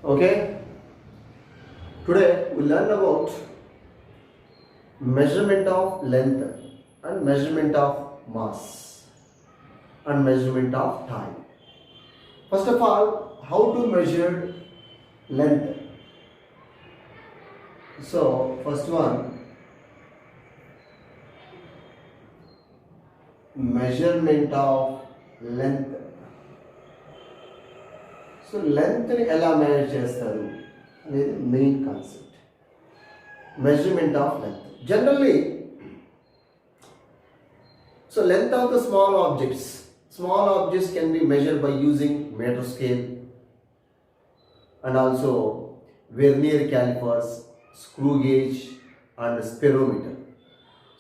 Okay, today we learn about measurement of length and measurement of mass and measurement of time. First of all, how to measure length? So, first one, measurement of length. So లెంత్ని ఎలా manage చేస్తారు అనేది main concept. Measurement of length generally so length of the small objects can be measured by using metre scale and also vernier callipers, screw gauge and spherometer.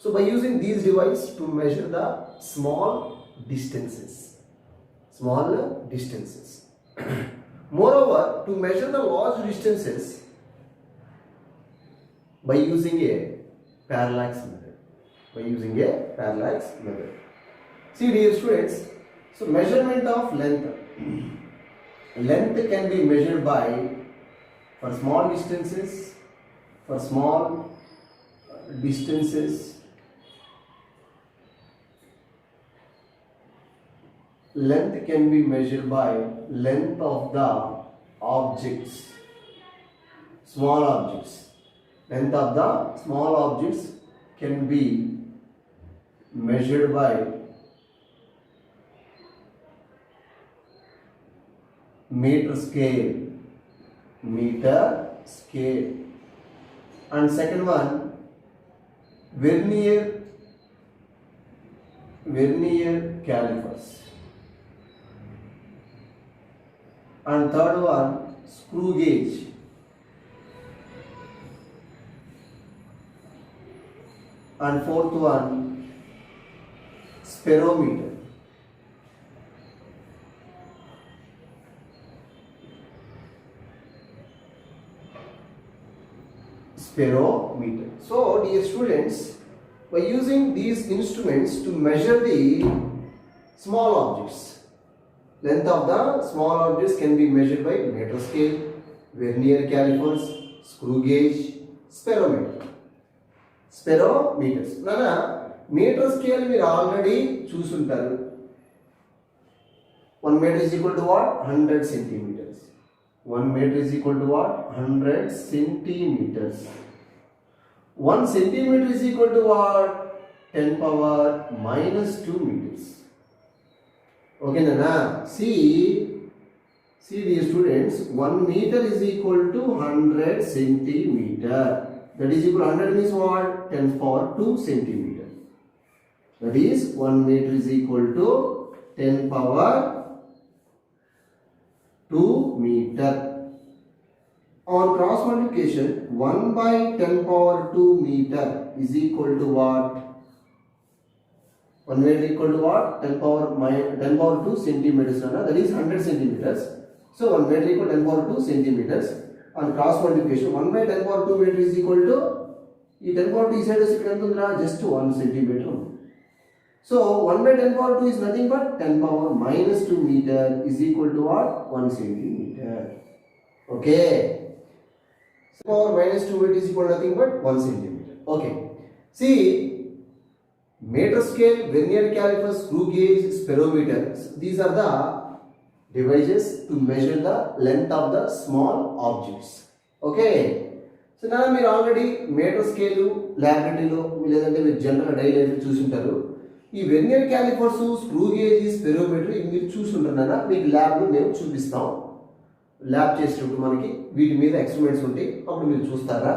So by using these devices to measure the small distances. Moreover, to measure the large distances by using a parallax method. See dear students, so measurement of length. Length can be measured by for small distances. Length can be measured by length of the objects, small objects. Length of the small objects can be measured by meter scale. And second one, vernier calipers. And third one, screw gauge. And fourth one, sperometer. So dear students, by using these instruments to measure the small objects, length of the small objects can be measured by meter scale, vernier calipers, screw gauge, sperometers. Nana meter scale మీరు already చూసుంటారు. 1 meter is equal to what? 100 centimeters. 1 meter is equal to what? 100 centimeters. 1 centimeter is equal to what? 10 power minus 2 meters. Okay, Nana. See dear students, 1 meter is equal to 100 centimeter. That is equal to 100 means what? 10 power 2 centimeter. That is 1 meter is equal to 10 power 2 meter. On cross multiplication, 1 by 10 power 2 meter is equal to what? 1 meter equal to what? 10 power 2 centimeters. That is 100 centimeters. So 1 meter equal to 10 power 2 centimeters. On cross multiplication, 1 by 10 power 2 meter is equal to, this 10 power 2 side just 1 centimeter. So 1 by 10 power 2 is nothing but 10 power minus 2 meter is equal to what? 1 centimeter. Okay. So power minus 2 meter is equal to nothing but 1 centimeter. Okay. See, meter scale, vernier calipers, screw gauge, sperometer, these are the devices to measure the length of the small objects. Okay. So now మీరు already metre scale ల్యాబొరేటరీలో లేదంటే మీరు general daily life చూసుంటారు. ఈ vernier callipers, screw gauge, స్పెరోమీటర్ ఇవి మీరు చూసుంటారా? మీకు ల్యాబ్లో మేము చూపిస్తాం. ల్యాబ్ చేసేటప్పుడు మనకి వీటి మీద ఎక్స్పెరిమెంట్స్ ఉంటాయి, అప్పుడు మీరు చూస్తారా?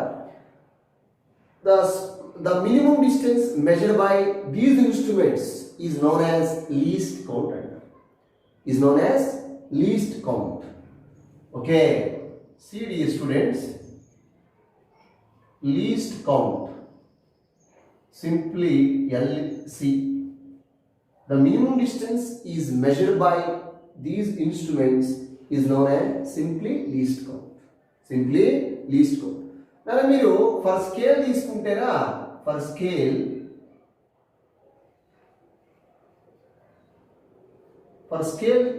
The minimum distance measured by these instruments is known as least count. Okay, see dear students, least count, simply LC. The minimum distance is measured by these instruments is known as simply least count. Now మీరు for scale తీసుకుంటేనా, for scale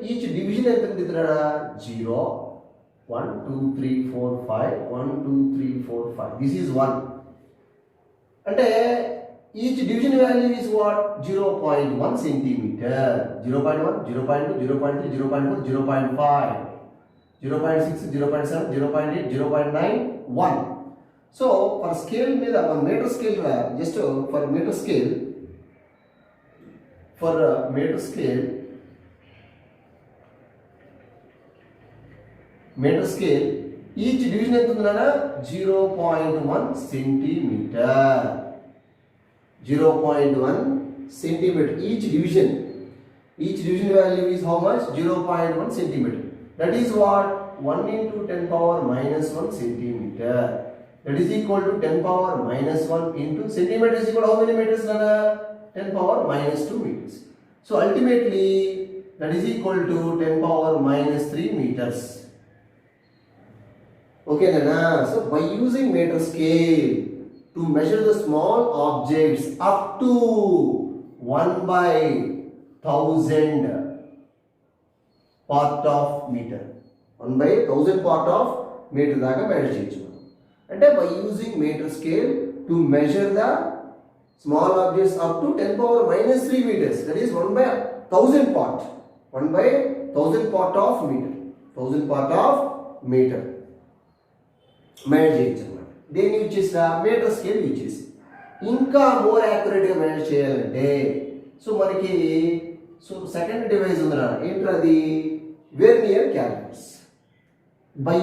each division ఎంత ఉంటుంది? 0, 1 2 3 4 5 1 2 3 4 5 this is 1 అంటే each division value is what 0.1 centimeter 0.1 0.2 0.3 0.4 0.5 0.6 0.7 0.8 0.9 1 so for scale మీద 1 meter scale just for meter scale meter scale each division ఎంత ఉందన్నా 0.1 centimeter 0.1 centimeter each division value is how much 0.1 centimeter that is what 1 into 10 power minus 1 centimeter that is equal to 10 power minus 1 into centimeter is equal to how many meters nana 10 power minus 2 meters so ultimately that is equal to 10 power minus 3 meters okay nana so by using meter scale to measure the small objects up to 1 by 1000 part of meter 1 by 1000 part of meter దాకా measure చేయొచ్చు అంటే by using meter scale to measure the small objects up to 10 power minus 3 meters that is 1 by 1000 part 1 by 1000 part of meter 1000 part of meter measure చేయొచ్చు అన్నమాట దేన్ని use చేసినా metre scale use చేసి ఇంకా more యాక్యురేట్గా measure చేయాలంటే so మనకి so second device ఉందిరా ఏంట్రా అది vernier callipers by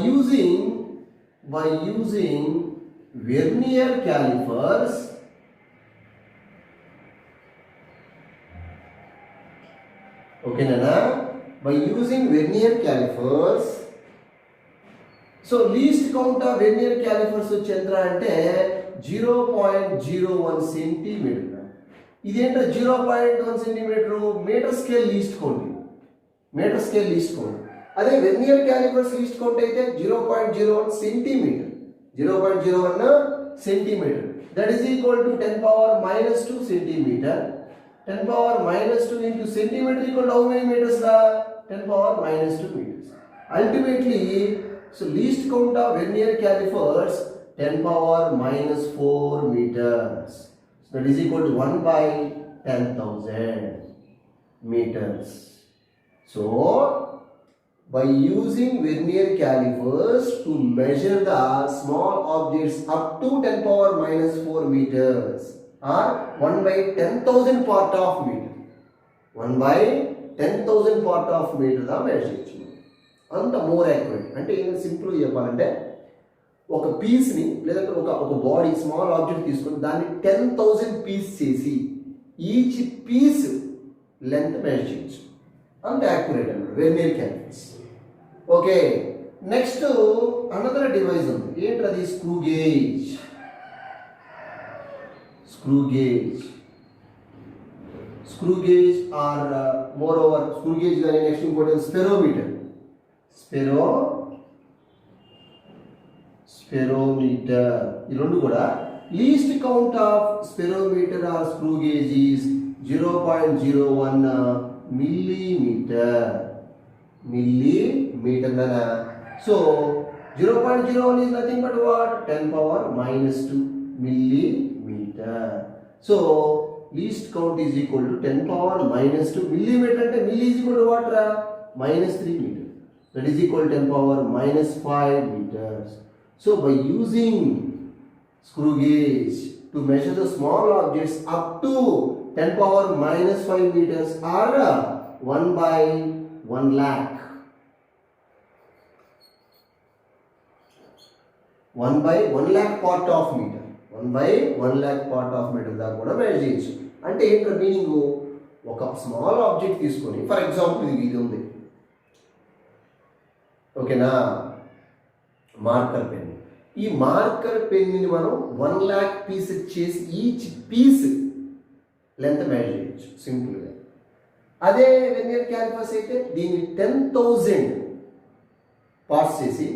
using vernier calipers okay nana by using vernier calipers so least count of vernier calipers వచ్చేంద్రా అంటే 0.01 సెంటీమీటర్ ఇదేంటో 0.1 centimeter meter scale least count అదే వెర్నియర్ క్యాలిపర్స్ లీస్ట్ కౌంట్ అయితే 0.01 centimeter 0.01 centimeter that is equal to 10 power minus 2 centimeter 10 power minus 2 into centimeter equal to how many meters రా 10 power minus 2 meters ultimately so least count of vernier calipers 10 power minus 4 meters so that is equal to 1 by 10,000 meters so by using vernier calipers to measure the small objects up to 10 power minus 4 meters or 1 by 10,000 part of meter 1 by 10,000 part of meter దా measure చేయొచ్చు అంత more accurate అంటే ఏం simple చెప్పాలంటే ఒక పీస్ని లేదంటే ఒక బాడీ స్మాల్ ఆబ్జెక్ట్ తీసుకొని దాన్ని 10,000 పీస్ చేసి ఈచ్ పీస్ లెంత్ మెజర్ చేయొచ్చు అంత యాక్యురేట్ అన్నమాట vernier callipers okay next another device ఉంది ఏంటది screw gauge or more over screw gauge కానీ నెక్స్ట్ ఇంకోటి స్పెరోమీటర్ ఈ రెండు కూడా least count of spherometer or screw gauge is 0.01 millimeter nana so 0.01 is nothing but what 10 power minus 2 millimeter so least count is equal to 10 power minus 2 millimeter ante milli is equal to what ra minus 3 meter that is equal to 10 power minus 5 meters so by using screw gauge to measure the small objects up to 10 power minus 5 meters or 1 by 1 lakh 1 by 1 lakh part of meter 1 by 1 lakh part of meter దా కూడా measure చేయొచ్చు అంటే ఏంటో meaning ఒక small object తీసుకొని for example ఇది ఉంది ఓకేనా marker pen ఈ మార్కర్ పెన్ని మనం 1 lakh పీస్ చేసి ఈచ్ పీస్ లెంత్ మెజర్ చేయొచ్చు సింపుల్గా అదే వెర్నియర్ క్యాలిపర్స్ అయితే దీన్ని 10,000 పార్ట్స్ చేసి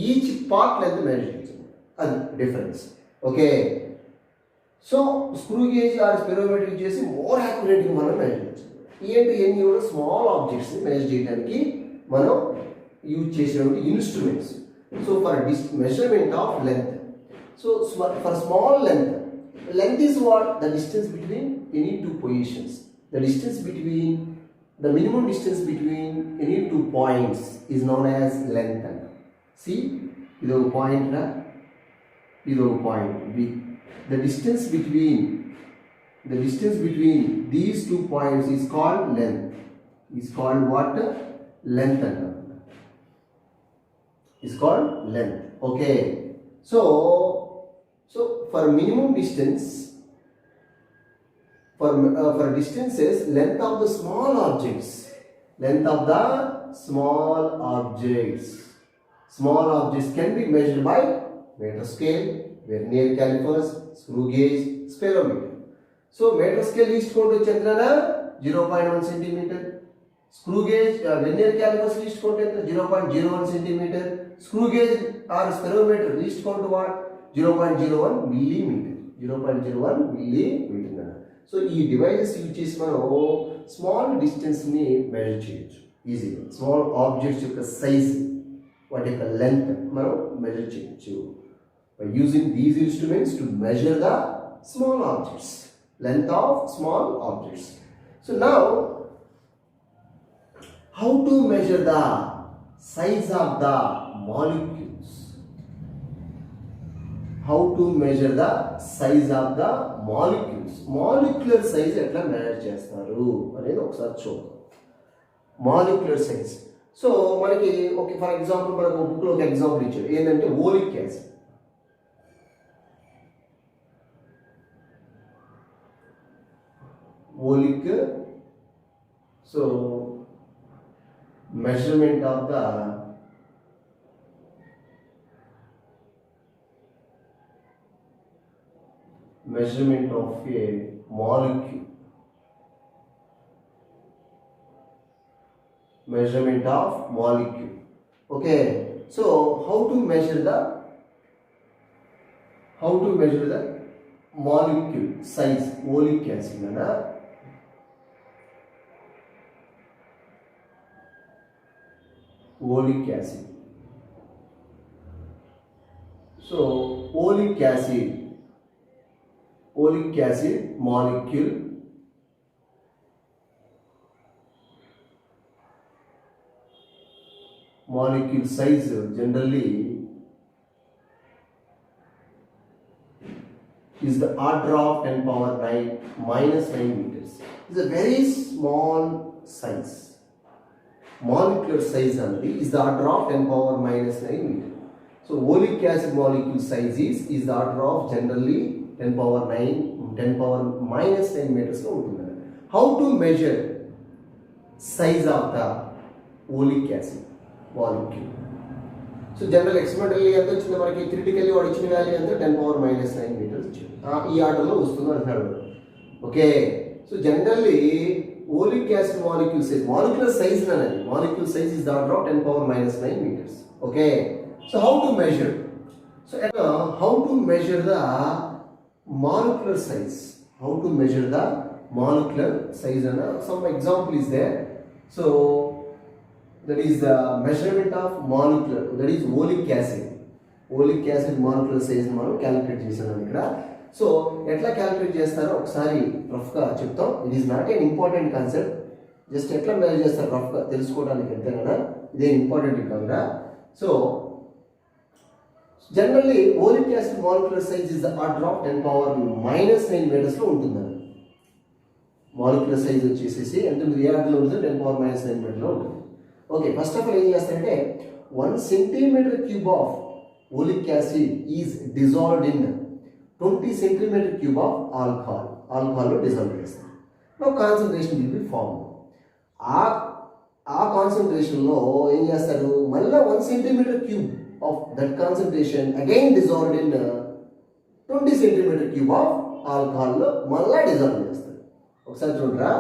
ఈచ్ పార్ట్ లెంత్ మెజర్ చేయొచ్చు అది difference okay so screw gauge or spherometer use చేసి మోర్ యాక్యురేట్గా మనం మెజర్ చేయొచ్చు ఏంటి కూడా స్మాల్ ఆబ్జెక్ట్స్ని మెజర్ చేయడానికి మనం యూజ్ చేసేటువంటి instruments So for measurement of length. So for small length is what? The distance between any two positions. The distance between, the minimum distance between any 2 points is known as length. See, this is a point, this is a point B. The distance between these 2 points is called length. Is called what? Length. Is called length. Okay. So for minimum distance, for distances, length of the small objects can be measured by meter scale, vernier calipers, screw gauge, speedometer. So meter scale least count to Chandrana 0.1 centimeter. Screw gauge, vernier calipers least count to 0.01 centimeter. Screw gauge or speedometer least count to what? 0.01 millimeter. 0.01 millimeter. So ఈ devices use చేసి మనం small distance ని measure చేయొచ్చు ఈజీగా. Small objects యొక్క size, వాటి యొక్క length మనం మెజర్ చేయొచ్చు by using these instruments to measure the small objects, length of small objects. So now, how to measure the size of the molecules? How to measure the size of the molecules? Molecular size ఎట్లా measure చేస్తారు అనేది ఒకసారి చూద్దాం. Molecular size. So మనకి okay, for example మనకు బుక్లో ఒక example ఇచ్చాడు ఏంటంటే oleic acid. Oleic, so measurement of the a molecule, measurement of molecule. Okay, so how to measure the molecule size? Oleic acid na oleic acid. So oleic acid molecule size generally is the order of 10 power 9 minus 9 meters. It's a very small size. Molecular size only is the order of 10 power minus 9 meter. So oleic acid molecule size is the order of generally 10 power minus 9 meters. How to measure size of the oleic acid molecule? So general experimentally ఎంత వచ్చింది మనకి, critically వాడు ఇచ్చిన value ఎంత 10 power minus 9 metres ఇచ్చింది. ఈ ఆర్డర్లో వస్తుంది అంటున్నాడు. Okay, so generally oleic acid molecule size, molecular size అనేది, molecule size is the order of 10 power minus 9 metres. Okay, so how to measure? So how to measure the molecular size? How to measure the molecular size? And some example is there. So that is the measurement of molecular, that is oleic acid molecular size మనం calculate చేసాం ఇక్కడ. So ఎట్లా calculate చేస్తారో ఒకసారి రఫ్గా చెప్తాం. It is not an important concept, just ఎట్లా measure చేస్తారు రఫ్గా తెలుసుకోవడానికి ఎంతైనా, ఇదే ఇంపార్టెంట్ కాకుండా. So generally oleic acid molecular size is the order of 10 power minus 9 మీటర్స్లో ఉంటుందండి. మాలిక్యులర్ సైజ్ వచ్చేసేసి ఎంత ఉంటుంది, ఏ ఆర్డర్లో ఉంటుంది, 10 పవర్ మైనస్ 9 మీటర్లో ఉంటుంది. ఓకే, ఫస్ట్ ఆఫ్ ఆల్ ఏం చేస్తారంటే 1 centimetre cube of oleic acid is dissolved in 20 centimetre cube of ఆల్కహాల్లో డిజాల్వ్ చేస్తారు. నా కాన్సన్ట్రేషన్ విల్ బి ఫార్మ్. ఆ కాన్సన్ట్రేషన్లో ఏం చేస్తారు, మళ్ళీ 1 centimetre cube of that concentration again dissolved in 20 centimeter cube of alcohol లో మళ్ళా డిజాల్వ్ చేస్తారు. ఒకసారి చూడరా,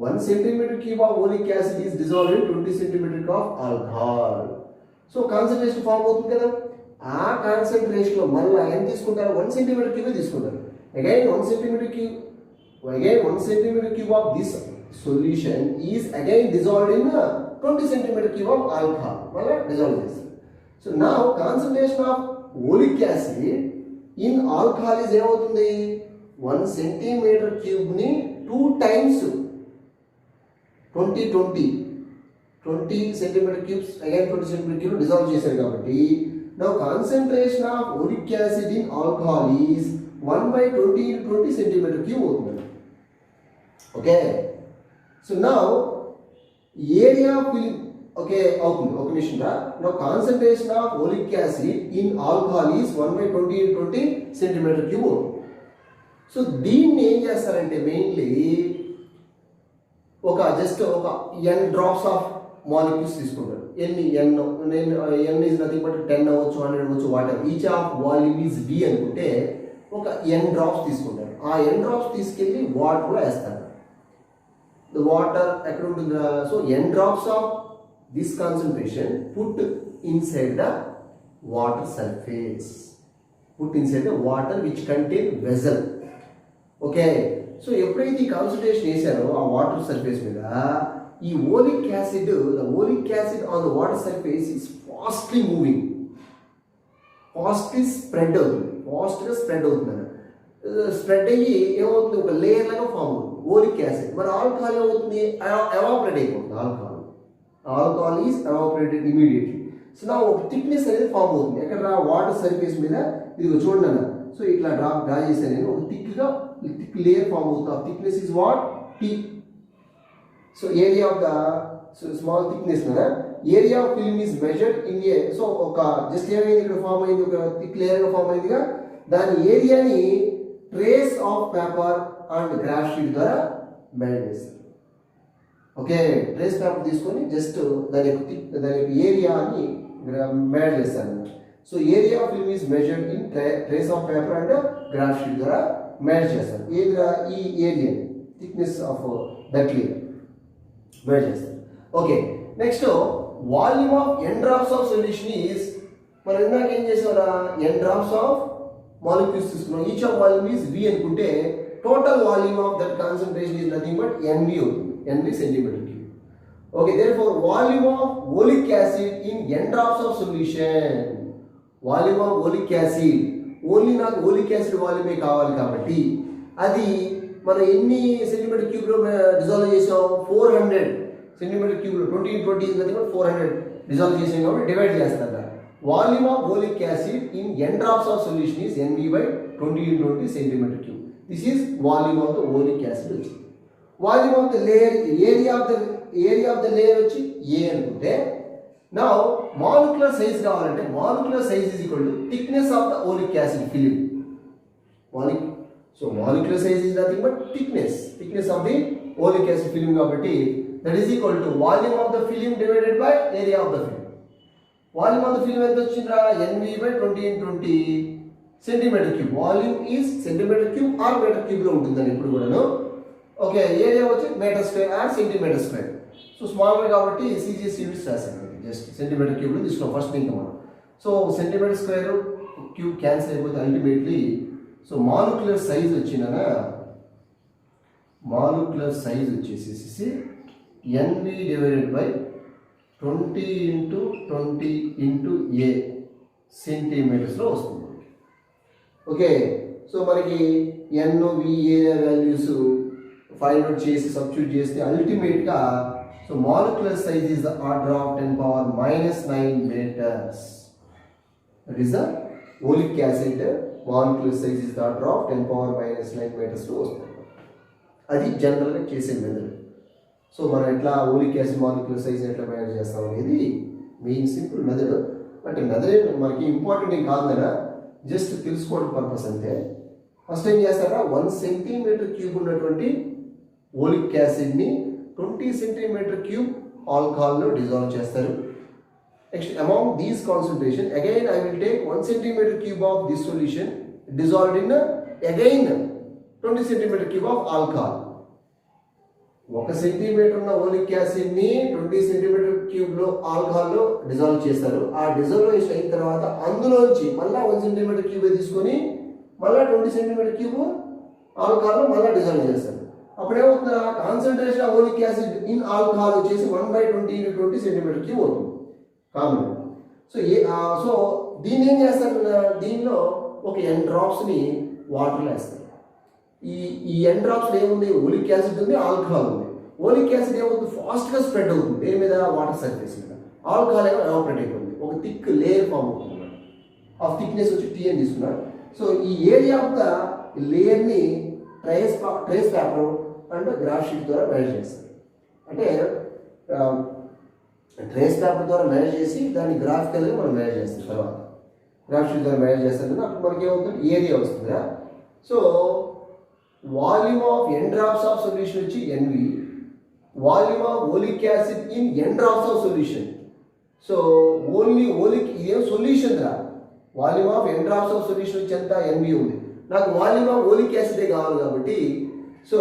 1 centimeter cube of oleic acid is dissolved in 20 centimeter cube of alcohol. So concentration form అవుతుంది కదా, ఆ కాన్సన్ట్రేషన్ లో మళ్ళా ఎంత తీసుకుంటారు, 1 centimeter cube తీసుకుంటారు. again 1 centimeter cube of this solution is again dissolved in 20 centimeter cube of alcohol, మళ్ళా dissolve చేస్తారు. సో నా concentration of oleic acid in alcohol is ఏమవుతుంది 1 సెంటీమీటర్ క్యూబ్ని 2 times 20 centimetre cubes again 20 centimetre cube dissolve చేశారు కాబట్టి నా concentration of oleic acid in alcohol is 1/20 into 20 centimetre cube అవుతుంది. Okay, so నా ఏరియా ఫిలిం ఓకే అవుతుంది ఒక నిమిషం. నా concentration of oleic acid in alcohol is 1/20 into 20 centimetre cube అవుతుంది. సో దీన్ని ఏం చేస్తారంటే మెయిన్లీ జస్ట్ ఒక n డ్రాప్స్ ఆఫ్ మాలిక్యూల్స్ తీసుకుంటారు. ఎన్ని n ఈజ్ నథింగ్ బట్ 10 అవ్వచ్చు, 100 అవ్వచ్చు, water. Each of volume is v అనుకుంటే ఒక n డ్రాప్స్ తీసుకుంటారు. ఆ n డ్రాప్స్ తీసుకెళ్ళి వాటర్లో వేస్తారు. వాటర్ ఎక్కడ ఉంటుందా? So n drops of this concentration put inside the water surface, put inside the water which contain vessel. Okay, so ఎప్పుడైతే ఈ కాన్సన్ట్రేషన్ వేసారో ఆ వాటర్ సర్ఫేస్ మీద ఈ oleic acid on the water surface is fastly moving, ఫాస్ట్గా spread అవుతుంది. Spread అయ్యి ఏమవుతుంది, ఒక లేయర్ లాగా ఫామ్ అవుతుంది ఓలిక్ యాసిడ్. మరి ఆల్కహాల్ ఏమవుతుంది, ఎవాపరేట్ అయిపోతుంది. Alcohol is evaporated immediately. So నా ఒక థిక్నెస్ అనేది ఫామ్ అవుతుంది ఎక్కడ, వాటర్ సర్ఫేస్ మీద. ఇది చూడండి అన్న, సో ఇట్లా డ్రా చేశాను నేను. ఒక థిక్ లేయర్ ఫామ్ అవుతుంది. ఆ thickness is what, T. So area of the small thickness కదా, area of film is measured in A. So ఒక జస్ట్ ఏమైంది ఇక్కడ ఫామ్ అయింది, ఒక థిక్ లేయర్గా ఫామ్ అయిందిగా. దాని ఏరియాని trace of paper and graph sheet ద్వారా మెజర్ చేస్తారు. ఓకే, ట్రేస్ పేపర్ తీసుకొని జస్ట్ దాని యొక్క ఏరియాని మెజర్ చేస్తారు. So area of film is measured in trace of paper and graph sheet ద్వారా మెజర్ చేస్తారు. ఈ area thickness of that layer measure చేస్తారు. Okay, next volume of n drops of solution is, మనం ఇందాక ఏం చేసామరా, n డ్రాప్స్ ఆఫ్ మాలిక్యూల్స్ తీసుకున్నాం. Each of volume is v అనుకుంటే total volume of that concentration is nothing but nv అవుతుంది, nv centimeter cube. Okay, therefore volume of oleic acid in n drops of solution, volume of oleic acid, only నాకు oleic acid వాల్యూమే కావాలి కాబట్టి అది మనం ఎన్ని centimetre క్యూబ్లో dissolve చేసాం, 400 centimetre క్యూబ్లో 20 into 20 is nothing but 400 dissolve చేసాం కాబట్టి డివైడ్ చేస్తాం. Volume of oleic acid in n drops of solution is nv/20 into 20 centimetre cube. This is volume of the oleic acid వచ్చింది. Volume of the layer, area of the layer వచ్చి A అనుకుంటే, నా molecular size కావాలంటే molecular size is equal to thickness of the oleic acid film. So molecular size is nothing but thickness of the oleic acid film కాబట్టి that is equal to volume of the film divided by area of the film. Volume of the film ఎంత వచ్చిందిరా, nv/20 into 20 centimetre cube. Volume is centimetre cube or metre క్యూబ్లో ఉంటుందని ఎప్పుడు కూడాను. Okay, area వచ్చి metre square or centimetre square. So స్మాల్గా కాబట్టి CGS units రాశాను, జస్ట్ సెంటీమీటర్ క్యూబ్లో తీసుకున్నాం ఫస్ట్ ఇంకా మనం. So centimetre square cube cancel అయిపోతే అల్టిమేట్లీ సో మాలిక్యులర్ సైజ్ వచ్చిందనా, మాలిక్యులర్ సైజ్ వచ్చేసేసి nv/20 into 20 into A సెంటీమీటర్స్లో వస్తుంది. ఓకే, సో మనకి NV area values find out చేసి సబ్స్టిట్యూట్ చేస్తే అల్టిమేట్గా so molecular size is the order of 10⁻⁹ meters. That is the oleic acid molecular size is the order of 10⁻⁹ meters వస్తుంది. అది జనరల్గా చేసే మెథడ్. సో మనం ఎట్లా ఓలిక్ యాసిడ్ మాలిక్యులర్ సైజ్ ఎట్లా మేనేజ్ చేస్తాం అనేది main simple method. But method మనకి ఇంపార్టెంట్ ఏం కాదు కదా, జస్ట్ తెలుసుకోవడం పర్పస్ అంతే. ఫస్ట్ ఏం చేస్తారా, 1 సెంటీమీటర్ క్యూబ్ ఉన్నటువంటి ఓలిక్ యాసిడ్ని 20 సెంటీమీటర్ క్యూబ్ ఆల్కహాల్లో డిజాల్వ్ చేస్తారు. Next among these concentration again I will take 1 centimetre cube of this solution dissolved in again 20 centimetre cube of alcohol. 1 centimeter ఉన్న ఓలిక్ యాసిడ్ని 20 సెంటీమీటర్ క్యూబ్లో ఆల్కహాల్లో డిజాల్వ్ చేస్తారు. ఆ డిజాల్వేషన్ అయిన తర్వాత అందులోంచి మళ్ళీ 1 సెంటీమీటర్ క్యూబ్ తీసుకొని మళ్ళీ 20 సెంటీమీటర్ క్యూబ్ ఆల్కహాల్లో మళ్ళీ డిజాల్వ్ చేస్తారు. అప్పుడు ఏమవుతుంది, concentration of oleic acid in alcohol వచ్చేసి 1/20 into 20 సెంటీమీటర్ క్యూబ్ అవుతుంది కామన్. సో దీన్ని ఏం చేస్తారు, దీనిలో ఒక n డ్రాప్స్ని వాటర్లో వేస్తారు. ఈ n డ్రాప్స్లో ఏముంది, ఓలిక్ యాసిడ్ ఉంది, ఆల్కహాల్ ఉంది. ఓలిక్ యాసిడ్ ఏమవుతుంది, ఫాస్ట్గా స్ప్రెడ్ అవుతుంది దేని మీద, వాటర్ సర్ఫేస్ మీద. ఆల్కహాల్ ఏమో ఎవాపరేట్ అయిపోతుంది, ఒక థిక్ లేయర్ ఫామ్ అవుతుంది. ఆ థిక్నెస్ వచ్చి T అని తీసుకున్నాడు. సో ఈ ఏరియా ఆఫ్ ద లేయర్ని trace paper and graph sheet ద్వారా మెజర్ చేస్తారు. అంటే ట్రేస్ పేపర్ ద్వారా మెజర్ చేసి దాన్ని గ్రాఫికల్గా మనం మెజర్ చేస్తాం. తర్వాత గ్రాఫ్ షీట్ ద్వారా మెజర్ చేస్తాం కదా, అప్పుడు మనకి ఏమవుతుంది, ఏరియా వస్తుంది కదా. So volume of n drops of solution వచ్చి NV, volume of oleic acid in n drops of solution. So only oleic ఇదేం సొల్యూషన్ రా, volume of n drops of solution వచ్చి ఎంత NV ఉంది. నాకు వాల్యూమ్ ఆఫ్ ఓలిక్ యాసిడే కావాలి కాబట్టి so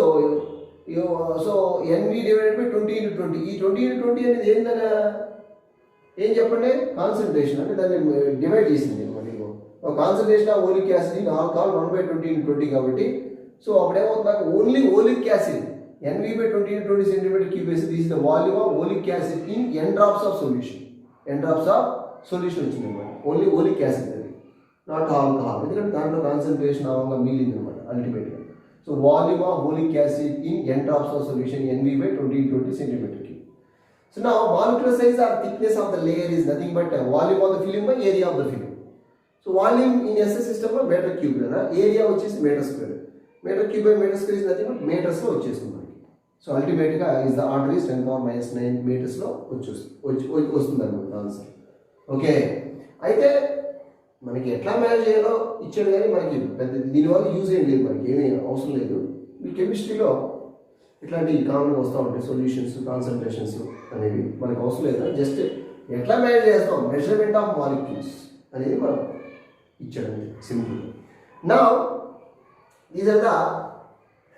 NV divided by 20/20. ఈ 20/20 అనేది ఏందన్నా, ఏం చెప్పండి, కాన్సన్ట్రేషన్. అంటే దాన్ని డివైడ్ చేసింది మనకి concentration of oleic acid in alcohol 1/20/20 కాబట్టి. సో అప్పుడేమవుతుంది, నాకు only oleic acid NV/20/20 centimetre cube వేసి this the volume of oleic acid in n drops of solution. n drops of solution వచ్చింది అనమాట, ఓన్లీ ఓలిక్ యాసిడ్ అది, not alcohol. ఎందుకంటే దాంట్లో concentration అవగా మిగిలింది అనమాట అల్టిమేట్గా. So volume of oleic acid in n drops of solution NV/20/20 centimetre cube. So now molecular size or thickness of the layer is nothing but volume of the film by area of the film. So volume in SI system లో meter cube కదా, area వచ్చేసి meter square. Meter cube by meter square is nothing but meters లో వచ్చేస్తుంది మనకి. So ultimate గా is the order is 10⁻⁹ meters లో వస్తుంది అనమాట ఆన్సర్. ఓకే, అయితే మనకి ఎట్లా మేనేజ్ చేయాలో ఇచ్చాడు కానీ మనకి పెద్ద దీనివల్ల యూజ్ ఏం లేదు, మనకి ఏమీ అవసరం లేదు. మీ కెమిస్ట్రీలో ఇట్లాంటివి కామన్గా వస్తూ ఉంటాయి, సొల్యూషన్స్, కాన్సన్ట్రేషన్స్ అనేవి మనకు అవసరం లేదు. జస్ట్ ఎట్లా మేనేజ్ చేస్తాం, మెజర్మెంట్ ఆఫ్ మాలిక్యూల్స్ అనేది మనం ఇచ్చాడండి, సింపుల్. నా these are the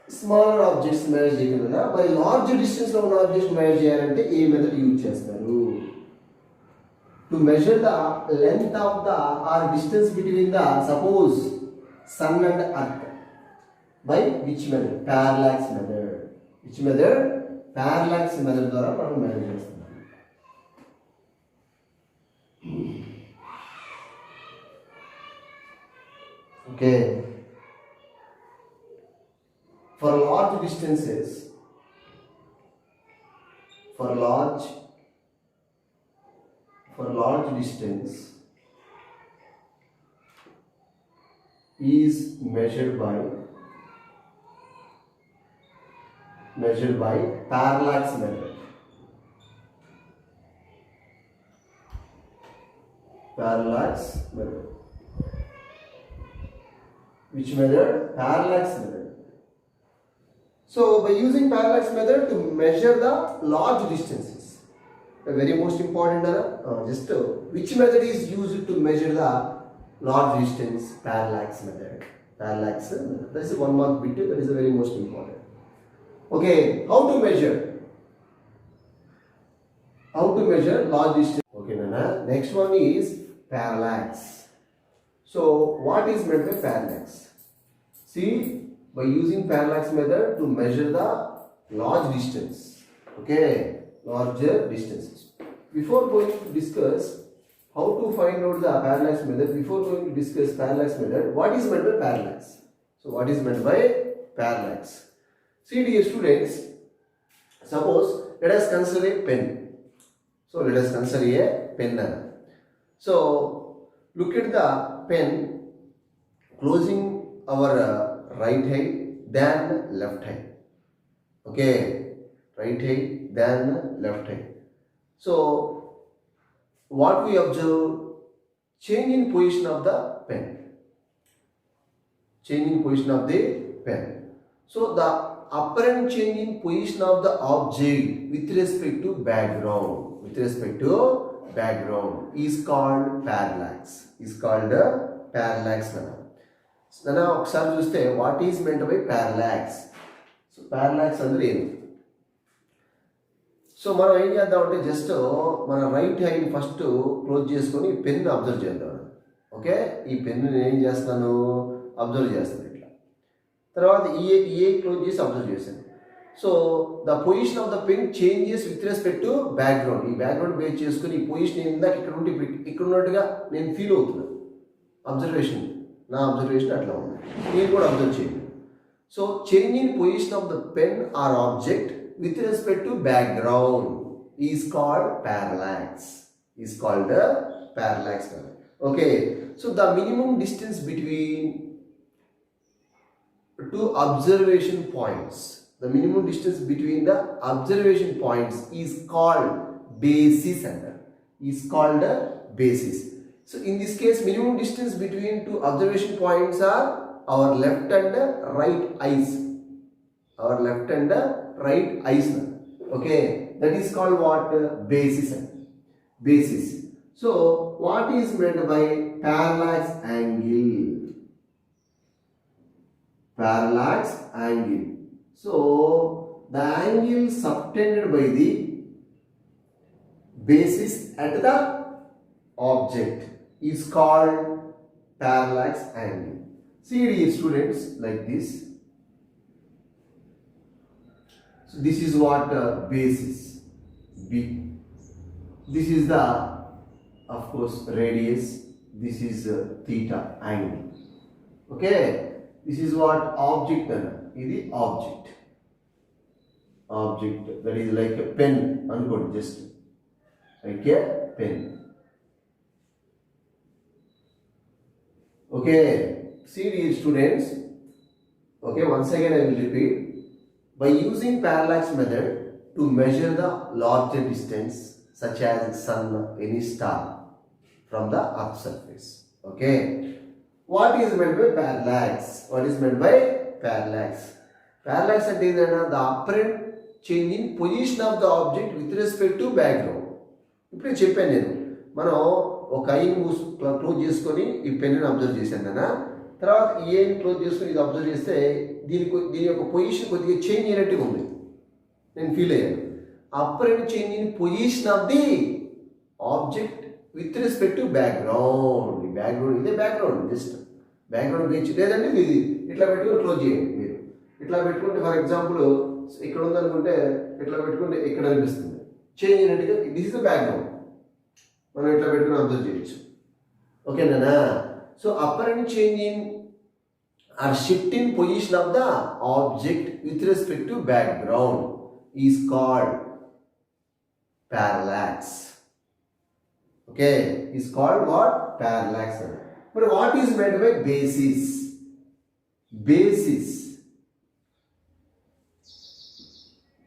smaller objects manage చేయడం కదా. మరి లార్జ్ డిస్టెన్స్లో ఉన్న ఆబ్జెక్ట్స్ మేనేజ్ చేయాలంటే ఏ మెథడ్ యూజ్ చేస్తారు? To measure the length of the are distance between the suppose sun and earth by which method? Parallax method. Which method? Parallax method ద్వారా మనం మెజర్ చేస్తున్నాం. Okay, for large distances, for large distance is measured by parallax method. Parallax method. Which method? Parallax method. So by using parallax method to measure the large distances, the very most important just which method is used to measure the large distance? Parallax method. Parallax method. That is 1 mark bit. That is the very most important. Okay, how to measure? How to measure large distance? Okay, Nana. Next one is parallax. So what is meant by parallax? See, by using parallax method to measure the large distance. Okay, larger distances. Before going to discuss how to find out the parallax method, before going to discuss parallax method, what is meant by parallax? So what is meant by parallax? See, dear students, suppose let us consider a pen. So let us consider a pen. So look at the pen closing our right eye then left eye. Okay, right eye then left eye. So what we observe? Change in position of the pen. Change in position of the pen. So the apparent change in position of the object with respect to background is called parallax. Is called parallax. నన్ను ఒకసారి చూస్తే what is meant by parallax. So parallax అంటే ఏమి? So మనం ఏం చేద్దామంటే just మన right hand first close చేసుకొని పెన్ అబ్జర్వ్ చేద్దాం. ఓకే, ఈ పెన్ను నేను ఏం చేస్తాను, అబ్జర్వ్ చేస్తాను ఇట్లా. తర్వాత ఏ క్లోజ్ చేసి అబ్జర్వ్ చేశాను. So the position of the pen changes with respect to background. ఈ బ్యాక్గ్రౌండ్ బేస్ చేసుకుని ఈ పొజిషన్ ఇందాక ఇక్కడ ఉంటే ఇక్కడ ఉన్నట్టుగా నేను ఫీల్ అవుతున్నాను. అబ్జర్వేషన్, నా అబ్జర్వేషన్ అట్లా ఉంది, మీరు కూడా అబ్జర్వ్ చేయండి. So changing position of the pen or object with respect to background is called parallax. Is called parallax. Okay, so the minimum distance between two observation points, the minimum distance between the observation points is called basis, and is called basis. So in this case, minimum distance between two observation points are our left and right eyes, our left and right eyes. Okay, that is called what? Basis. Basis. So what is meant by parallax angle? Parallax angle. So the angle subtended by the basis at the object is called parallax angle. See dear students, like this. So this is what basis B. This is the, of course, radius. This is theta angle. Okay. This is what object anna. This is object. Object, that is like a pen. Unquote, just like a pen. Okay. See dear students. Okay, once again I will repeat. By using parallax method to measure the larger distance, such as sun, any star, from the earth's surface. Okay. What is meant by parallax? What is meant by parallax? Parallax అంటే ఏంటంటే the apparent change in position of the object with respect to background. ఇప్పుడే చెప్పాను నేను, మనం ఒక ఐని close చేసుకొని ఈ పెన్నుని observe చేశాను కదా, తర్వాత ఈ ఐని క్లోజ్ చేసుకొని ఇది అబ్జర్వ్ చేస్తే దీని యొక్క పొజిషన్ కొద్దిగా చేంజ్ అయినట్టుగా ఉంది, నేను ఫీల్ అయ్యాను. apparent change in position of the object with respect to background. ఈ బ్యాక్గ్రౌండ్, ఇదే బ్యాక్గ్రౌండ్, జస్ట్ బ్యాక్గ్రౌండ్ బీచ్. లేదంటే ఇది ఇట్లా పెట్టుకుని క్లోజ్ చేయండి. మీరు ఇట్లా పెట్టుకుంటే ఫర్ ఎగ్జాంపుల్ ఇక్కడ ఉందనుకుంటే ఇట్లా పెట్టుకుంటే ఇక్కడ అనిపిస్తుంది చేంజ్ అయినట్టుగా. దిస్ ఇస్ ద బ్యాక్గ్రౌండ్, మనం ఇట్లా పెట్టుకుని అబ్జర్వ్ చేయొచ్చు. ఓకేనా? So apparent change in are shift in position of the object with respect to background is called parallax. Okay, is called what? Parallax. But what is meant by basis? Basis.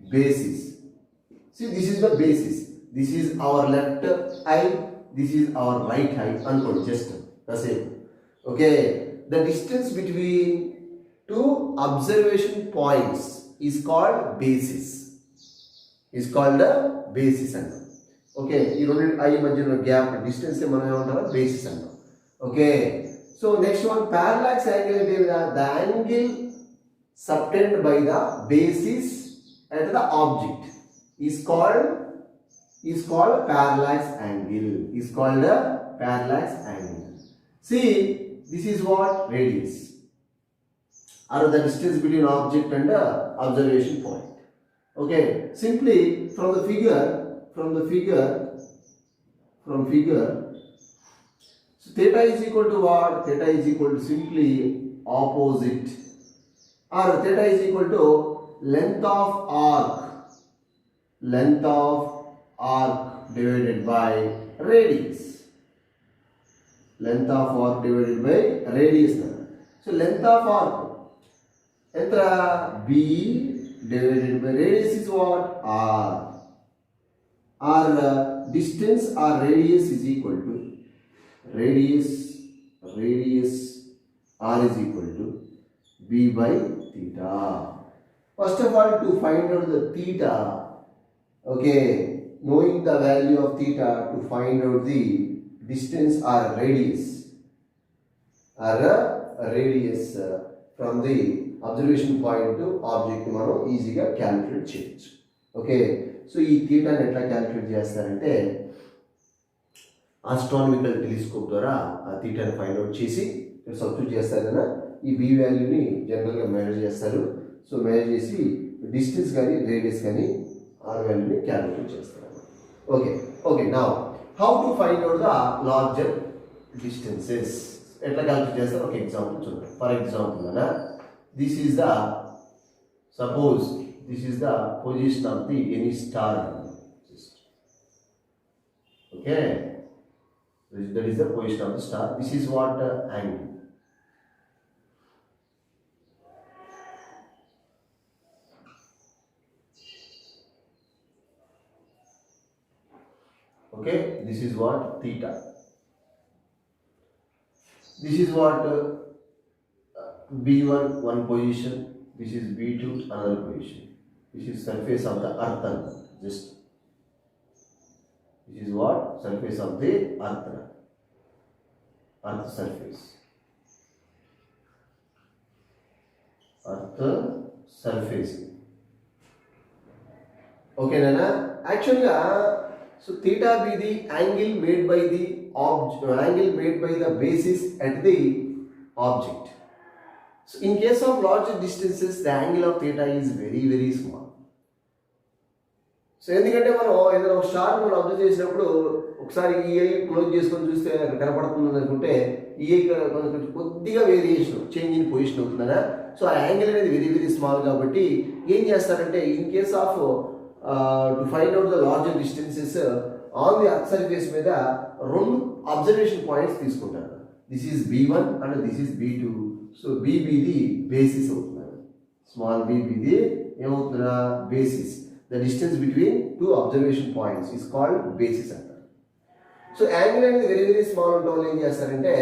Basis. See, this is the basis. This is our left eye. This is our right eye. Unquote. Just the same. Okay. The distance between two observation points is called basis. Is called the basis అంటాం. Okay, ఈ రెండు I మధ్యలో gap distance మనం ఏమంటారు? Basis అంటాం. Okay, so next one parallax angle అంటే the angle subtend by the basis at the object is called parallax angle. Is called parallax angle. See this is what? Radius or the distance between object and observation point. Okay, simply from figure, so theta is equal to what? Theta is equal to simply opposite, or theta is equal to length of arc divided by radius. Length of arc divided by radius. So length of arc entra b divided by radius is what? R. Or distance or radius is equal to radius R is equal to B by theta. First of all, to find out the theta, okay, knowing the value of theta to find out the distance or radius from the observation point object మనం ఈజీగా calculate చేయొచ్చు. Okay, so ఈ థీటాని ఎట్లా calculate చేస్తారంటే astronomical telescope ద్వారా ఆ థీటాని find out చేసి substitute చేస్తారు కదా. ఈ బి వాల్యూని జనరల్గా మెజర్ చేస్తారు. సో మెజర్ చేసి డిస్టెన్స్ కానీ రేడియస్ కానీ ఆ వాల్యూని క్యాలిక్యులేట్ చేస్తాను. Okay now how to find out the larger distances ఎట్లా క్యాలిక్యులేట్ చేస్తారు ఒక ఎగ్జాంపుల్ చూడండి. ఫర్ ఎగ్జాంపుల్ అన్న this is the suppose this is the position of the any star. Okay, that is the position of the star. This is what angle. Okay, this is what theta. This is what B1 one position. This is B2 another position. This is surface of the earth. Just this is what surface of the earth surface. Okay nana, actually so theta be the angle made by the basis at the object. So in case of larger distances the angle of theta is very very small. So ఎందుకంటే మనం ఏదైనా ఒక star మనం observe చేసినప్పుడు ఒకసారి ఈ I close చేసుకొని చూస్తే అక్కడ కనపడుతుంది అనుకుంటే ఈ ఐ కొంచెం కొద్దిగా వేరియేషన్ చేంజ్ ఇన్ పొజిషన్ అవుతుందనా. సో ఆ యాంగిల్ అనేది వెరీ వెరీ స్మాల్ కాబట్టి ఏం చేస్తారంటే in case of to find out the larger distances on the earth surface మీద రెండు అబ్జర్వేషన్ పాయింట్స్ తీసుకుంటారు. This is B1 and this is B2. So B B the basis అవుతున్నారు, small B B the ఏమవుతుందా basis. The distance between two observation points is called basis అంటారు. So angle అనేది very very small ఉండడం వల్ల ఏం చేస్తారంటే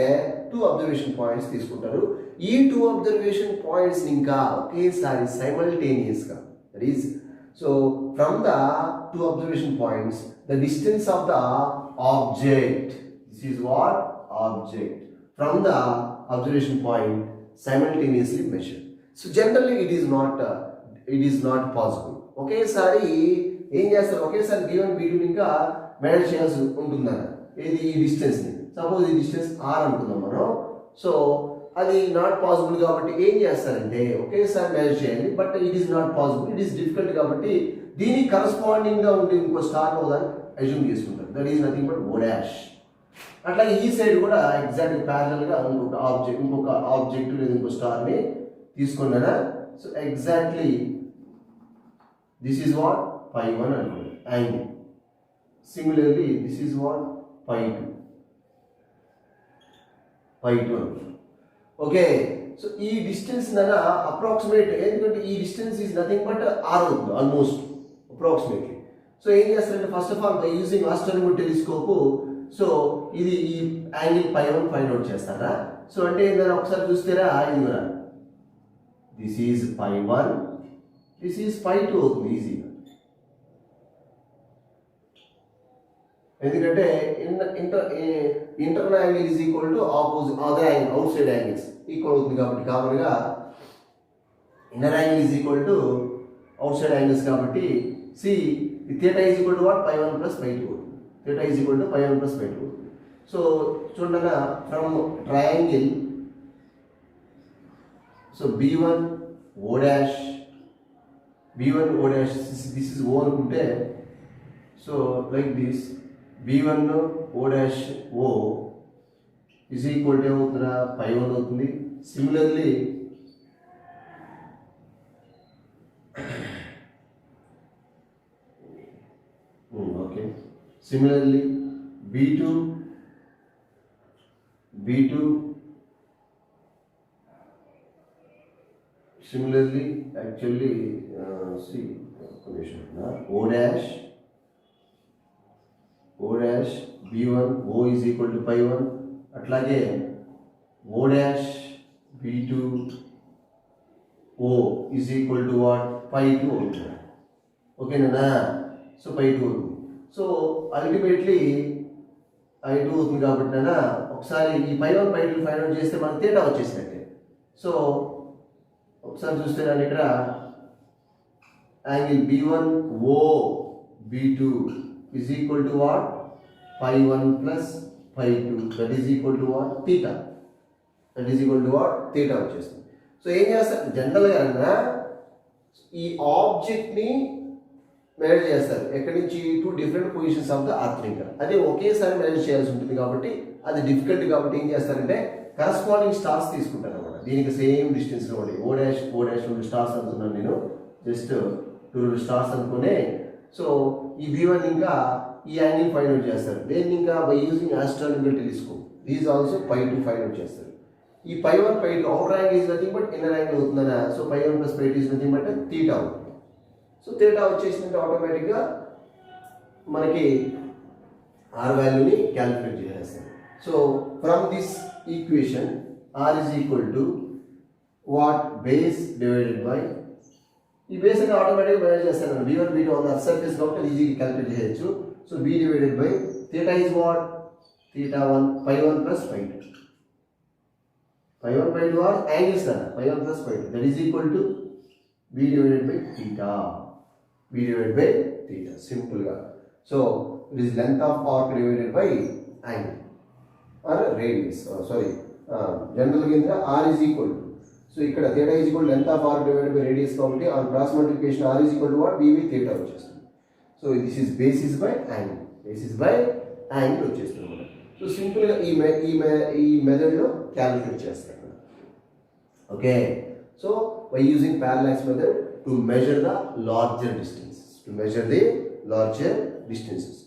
two observation points తీసుకుంటారు. ఈ టూ అబ్జర్వేషన్ పాయింట్స్ ఇంకా ఒకేసారి సైమల్టేనియస్గా that is so from the two observation points the distance of the object this is what object from the observation point simultaneously measured. So generally it is not possible. ఒకేసారి ఏం చేస్తారు, ఒకేసారి B1 B2 ఇంకా measure చేయాల్సి ఉంటుందన్న ఏది ఈ డిస్టెన్స్ని. Suppose ఈ డిస్టెన్స్ R అనుకుందాం మనం. సో అది నాట్ పాసిబుల్ కాబట్టి ఏం చేస్తారంటే ఒకేసారి మెజర్ చేయాలి. But it is not possible, it is difficult కాబట్టి దీనికి కరస్పాండింగ్గా ఉంటే ఇంకో స్టార్ అవుదాన్ని అజ్యూమ్ చేసుకుంటారు. That is nothing but O'. అట్లాగే ఈ సైడ్ కూడా ఎగ్జాక్ట్ ప్యారలల్గా ఇంకొక ఆబ్జెక్ట్ లేదా ఇంకో స్టార్ని తీసుకున్నారా. So exactly this is what pi1 అనుకోండి angle. Similarly this is what pi2 అనుకోండి. ఓకే, సో ఈ డిస్టెన్స్ నన్న అప్రాక్సిమేట్ ఎందుకంటే ఈ distance is nothing but R అవుతుంది ఆల్మోస్ట్ అప్రాక్సిమేట్లీ. సో ఏం చేస్తారంటే first of all by using astronomy telescope so ఇది ఈ యాంగిల్ pi1 ఫైండ్ అవుట్ చేస్తారా. సో అంటే ఏంటంటే ఒకసారి చూస్తారా ఇది కూడా this is pi1 this is pi2 అవుతుంది ఈజీగా. ఎందుకంటే internal angle is equal to opposite other angle outside angles equal అవుతుంది కాబట్టి కామన్గా inner angle is equal to outside angles కాబట్టి see theta is equal to what pi1 plus pi2 అవుతుంది. Theta is equal to pi1 plus pi2 అవుతుంది. So చూడగా from triangle so B1 O dash B1 O dash this is O అనుకుంటే సో లైక్ దిస్ B1 O dash O is equal to ఏమవుతుందా pi1 అవుతుంది. Similarly okay similarly B2 similarly actually see O dash B1 O is equal to pi1 అట్లాగే O dash B2 O is equal to what pi2 అవుతుంది. ఓకేనా. So pi2 అవుతుంది. So ultimately I2 అవుతుంది కాబట్టి నాన్న ఒకసారి ఈ pi1 pi2 ఫైండ్ అవుట్ చేస్తే మనకి థీటా వచ్చేసినట్టే. సో ఒకసారి చూస్తే నేను ఇక్కడ angle B1 O B2 is equal to what pi1 plus pi2 that is equal to what theta వచ్చేస్తుంది. సో ఏం చేస్తారు జనరల్గా ఈ ఆబ్జెక్ట్ ని మెజర్ చేస్తారు ఎక్కడి నుంచి 2 different positions of the earth ఇంకా అదే ఒకేసారి మెజర్ చేయాల్సి ఉంటుంది కాబట్టి అది డిఫికల్ట్ కాబట్టి ఏం చేస్తారంటే కరస్పాండింగ్ స్టార్స్ తీసుకుంటారు అనమాట దీనికి సేమ్ డిస్టెన్స్ లో ఉండి ఓ డాష్ 2 స్టార్స్ అనుకున్నాను నేను జస్ట్ 2 స్టార్స్ అనుకునే సో ఈ V1 ఇంకా ఈ యాంగిల్ ఫైండ్ అవుట్ చేస్తారు దేన్ని ఇంకా by using astronomical telescope these also π2 find out చేస్తారు ఈ π1 π2 outer angle is nothing but inner angle అవుతుందనా సో π1 + π2 ఇస్ నథింగ్ బట్ θ అవుతుంది సో θ వచ్చేసిందంటే ఆటోమేటిక్గా మనకి r వాల్యూని క్యాలిక్యులేట్ చేసేస్తాం so from this equation r is equal to what base divided by ఈ base అని ఆటోమేటిక్గా మెజర్ చేస్తాను v1 v2 on the surface కాబట్టి ఈజీగా క్యాలిక్యులేట్ చేయొచ్చు so b divided by θ is what θ1 π1 + π2 π1 π2 are angles కదా π1 + π2 that is equal to b divided by theta b divided by theta simple గా so it is length of arc divided by angle or radius general గా r is equal to so ఇక్కడ theta is equal to length of arc divided by radius కాబట్టి on cross multiplication r is equal to what b by theta వచ్చేస్తుంది so this is basis by angle వచ్చేస్తుంది so simple గా ఈ method లో calculate చేస్తాను okay so by using parallax method to measure the larger distances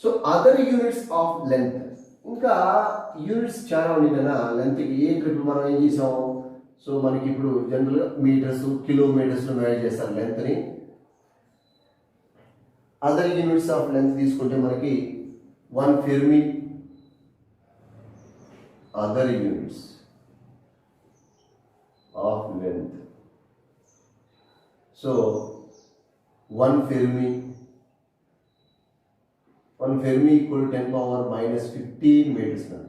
so other units of length ఇంకా units చాలా ఉన్నాయి లెంత్కి ఇప్పుడు మనం ఏం చేసాం సో మనకి ఇప్పుడు జనరల్గా మీటర్స్ కిలోమీటర్స్లో మెజర్ చేస్తారు లెంత్ని అదర్ యూనిట్స్ ఆఫ్ లెంత్ తీసుకుంటే మనకి 1 Fermi other units of length so 1 fermi equal to 10 power minus 15 meters now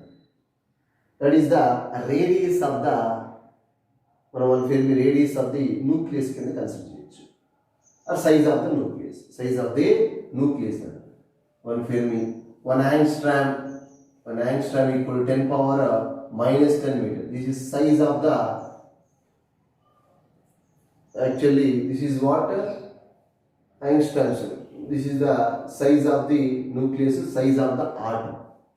that is the radius of the 1 fermi radius of the nucleus can consider cheyచ్చు or size of the nucleus 1 fermi 1 angstrom equal to 10 power minus 10 meter. This is size of the actually this is what angstroms. This is the size of the nucleus, size of the atom.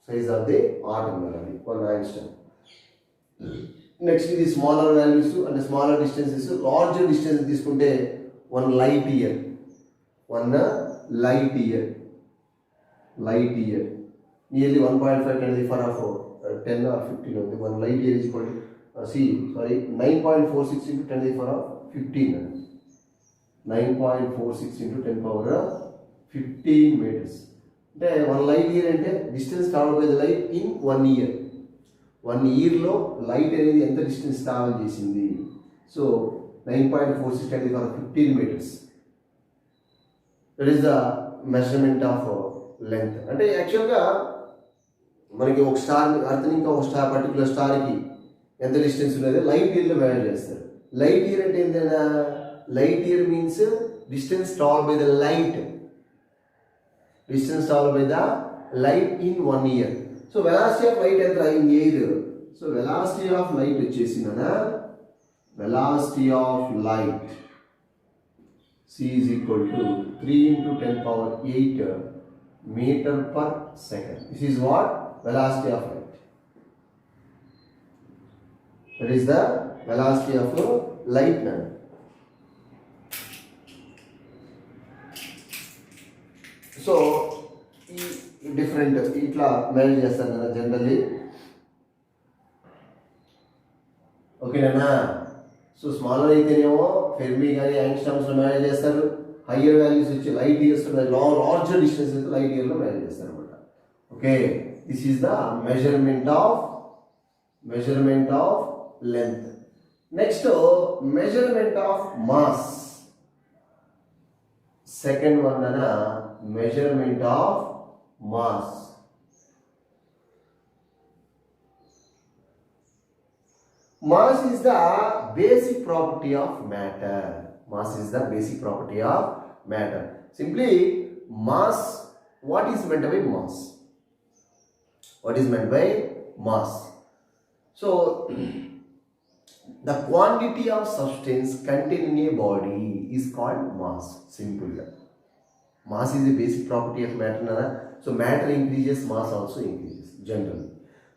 1 angstrom. Next is the smaller values and the smaller distances. Larger distance తీసుకుంటే 1 light year. Nearly 1.5 10 to the power of 10 or 15 of the 1 light year is equal to 9.46 into 10 to the power of 15 9.46 into 10 power of 15 meters అంటే 1 light year అంటే distance traveled by the light in 1 year 1 year లో light అనేది ఎంత distance travel చేసింది so 9.46 10 to the power of 15 meters that is the measurement of length అంటే యాక్చువల్గా మనకి ఒక స్టార్ అర్త్ ఇంకా ఒక స్టార్ పర్టికులర్ స్టార్కి ఎంత డిస్టెన్స్ ఉన్నది లైట్ ఇయర్లో మెజర్ చేస్తారు లైట్ ఇయర్ అంటే ఏంటంటే light year means distance travel by the light in 1 year so velocity of light ఎంత in air so velocity of light వచ్చేసి velocity of light c is equal to 3 into 10 power 8 meter per second. This is what velocity of light. That is the velocity of light now. So different itla measure chestanu generally okay na so smaller అయితేనేమో fermi కానీ angstroms లో measure చేస్తారు higher values వచ్చి light years larger distance అయితే light year లో measure చేస్తారు అనమాట okay this is the measurement of length next measurement of mass second one అన measurement of mass Mass is the basic property of matter. Simply, mass, what is meant by mass? So, The quantity of substance contained in a body is called mass. Simple. Mass is a basic property of matter, nana. So matter increases, mass also increases generally.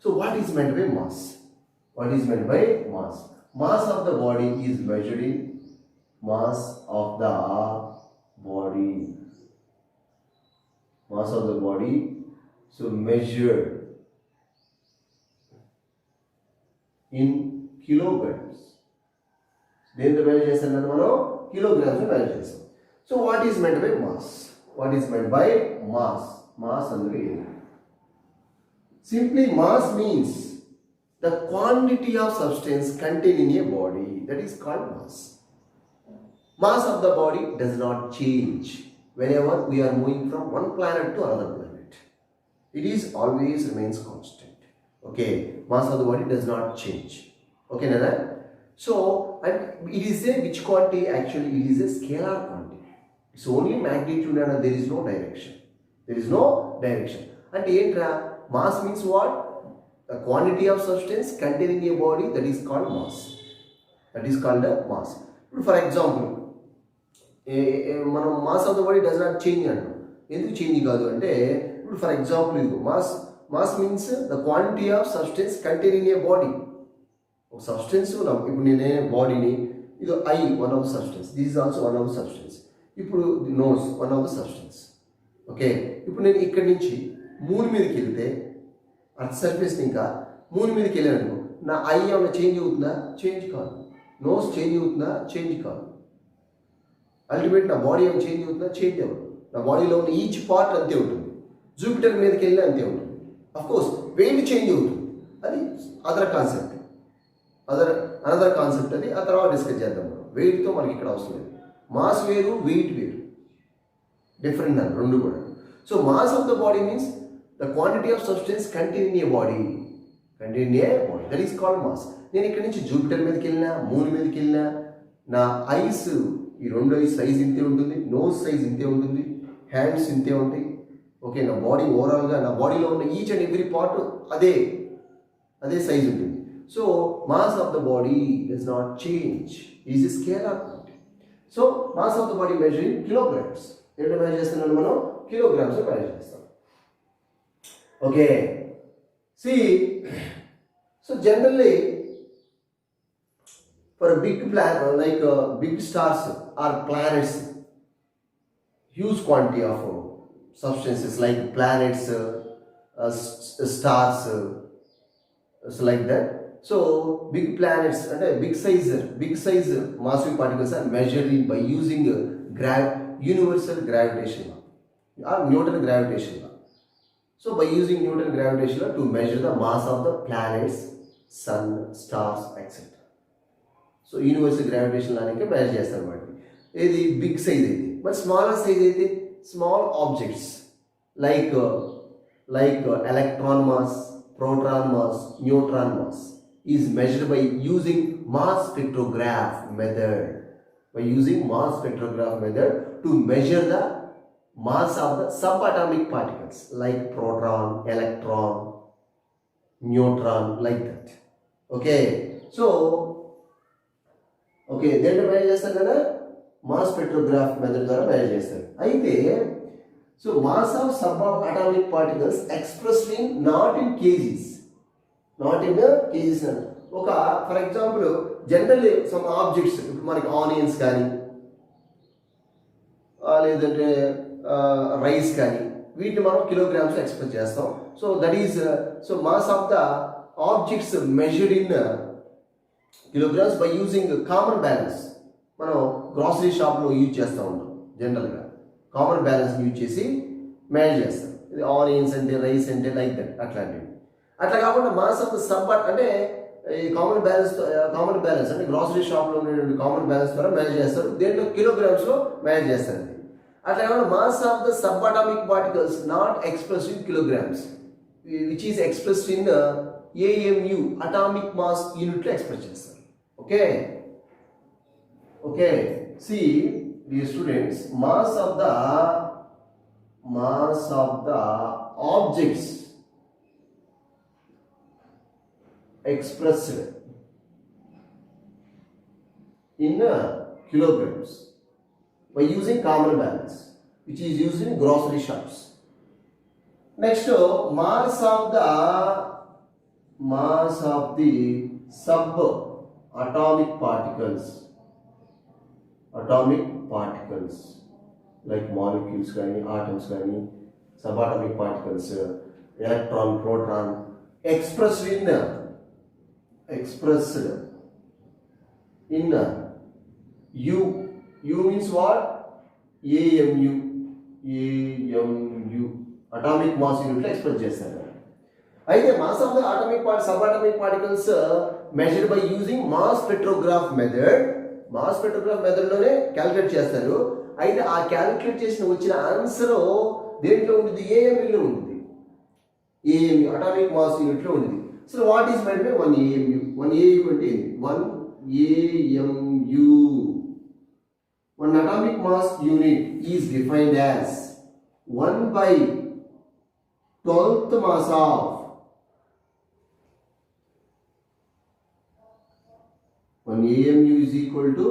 So what is meant by mass? What is meant by mass? Mass of the body is measured in mass of the body. Mass of the body, so measured in kilograms. దేంతో measure చేస్తాం మనం kilograms measure చేస్తాం. So what is meant by mass? What is meant by mass? Mass అంటే ఏంటి? Simply mass means the quantity of substance contain in a body, that is called mass. Mass of the body does not change whenever we are moving from one planet to another planet. It is always remains constant. Okay, mass of the body does not change. Okay, Nana? So, and it is a which quantity? Actually, it is a scalar quantity. It's only magnitude and there is no direction. There is no direction. And mass means what? The quantity of substance contained in a body, that is called mass. That is called a mass. For example, మనం mass of the body does not change అంటాం. ఎందుకు change కాదు అంటే, ఇప్పుడు for example ఇది mass means the quantity of substance containing a body. ఒక substance ఇప్పుడు నేనే బాడీని, ఇది I one of the substance, this is also one of the substance. ఇప్పుడు nose one of the substance. Okay, ఇప్పుడు నేను ఇక్కడి నుంచి మూన్ మీదకి వెళ్తే అర్త్ సర్ఫేస్ ఇంకా మూన్ మీదకి వెళ్ళాను, నా ఐ ఏమైనా చేంజ్ అవుతుందా? చేంజ్ కాదు. నోస్ చేంజ్ అవుతుందా? చేంజ్ కాదు. అల్టిమేట్ నా బాడీ ఏమైనా చేంజ్ అవుతుందా? చేంజ్ అవ్వదు. నా బాడీలో ఉన్న ఈచ్ పార్ట్ అంతే ఉంటుంది. జూపిటర్ మీదకి వెళ్ళినా అంతే ఉంటుంది. అఫ్కోర్స్ వెయిట్ చేంజ్ అవుతుంది, అది అదర్ కాన్సెప్ట్, అనదర్ కాన్సెప్ట్. అది ఆ తర్వాత డిస్కస్ చేద్దాం. మనం వెయిట్తో మనకి ఇక్కడ అవసరం లేదు. మాస్ వేరు, వెయిట్ వేరు, డిఫరెంట్ అని రెండు కూడా. So mass of the body means the quantity of substance contain in a body, that is called mass. నేను ఇక్కడ నుంచి జూపిటర్ మీదకి వెళ్ళినా, మూన్ మీదకి వెళ్ళినా, నా ఐస్, ఈ రెండు ఐస్ సైజ్ ఇంతే ఉంటుంది, నోస్ సైజ్ ఇంతే ఉంటుంది, హ్యాండ్స్ ఇంతే ఉంటాయి. ఓకే, నా బాడీ ఓవరాల్గా నా బాడీలో ఉన్న ఈచ్ అండ్ ఎవ్రీ పార్ట్ అదే సైజ్ ఉంటుంది. So mass of the body does not change, is a scalar quantity. So mass of the body measure in kilograms. ఏంటో మెజర్ చేస్తున్నాను మనం? కిలోగ్రామ్స్ మెజర్ చేస్తాం. Okay, see so generally for a big planet like big stars or planets, huge quantity of substances like planets, stars, so like that. So big planets and big size massive particles are measured by using universal gravitation law or Newton gravitation law. So by using Newton gravitation law to measure the mass of the planets, sun, stars, etc. So universal gravitation లానే measure చేస్తారు వాటిని. ఏది big size అయితే. But smaller size అయితే small objects like electron mass, proton mass, neutron mass is measured by using mass spectrograph method. By using mass spectrograph method to measure the mass of the subatomic particles like proton, electron, neutron, like that. Okay, so okay, దేంట్లో measure చేస్తారు కదా? Mass spectrograph method ద్వారా measure చేస్తారు. అయితే so mass of sub atomic particles expressed in not in kgs అని. ఒక for example generally some objects, ఇప్పుడు మనకి ఆనియన్స్ కానీ లేదంటే రైస్ కానీ, వీటిని మనం కిలోగ్రామ్స్ ఎక్స్ప్రెస్ చేస్తాం. So that is so mass of the objects measured in kilograms by using common balance. మనం గ్రాసరీ షాప్లో యూజ్ చేస్తూ ఉంటాం జనరల్గా. కామన్ బ్యాలెన్స్ యూజ్ చేసి మెజర్ చేస్తాం. ఇది ఆనియన్స్ అంటే, రైస్ అంటే, లైక్ దట్ అట్లాంటివి. అట్లా కాకుండా మాస్ ఆఫ్ ద సబ్ అంటే ఈ కామన్ బ్యాలెన్స్ అంటే గ్రాసరీ షాప్లో ఉండేటువంటి కామన్ బ్యాలెన్స్ ద్వారా మెజర్ చేస్తారు. దేంట్లో కిలోగ్రామ్స్లో మెజర్ చేస్తారు. అట్లా కాకుండా mass of the sub atomic particles not expressed in kilograms, which is expressed in AMU atomic mass యూనిట్లో ఎక్స్ప్రెస్ చేస్తారు. Okay, see dear students, mass of the objects expressed in kilograms by using common balance, which is used in grocery shops. Next, mass of the subatomic particles like molecules కానీ atoms కానీ subatomic particles, electron, proton, expressed in U. U means what? AMU. Atomic mass unit express చేస్తారు. అయితే mass of the subatomic particles measured by using mass spectrograph method లోనే calculate చేస్తారు. అయితే ఆ calculate చేసిన వచ్చిన ఆన్సర్ దేంట్లో ఉంటుంది? AMU లో ఉంటుంది. AMU అటామిక్ మాస్ యూనిట్ లో ఉంటుంది. So what is meant by 1 AMU? 1 AMU అంటే ఏంటి? 1 AMU, 1 atomic mass unit is defined as 1/12th mass of 1 AMU is equal to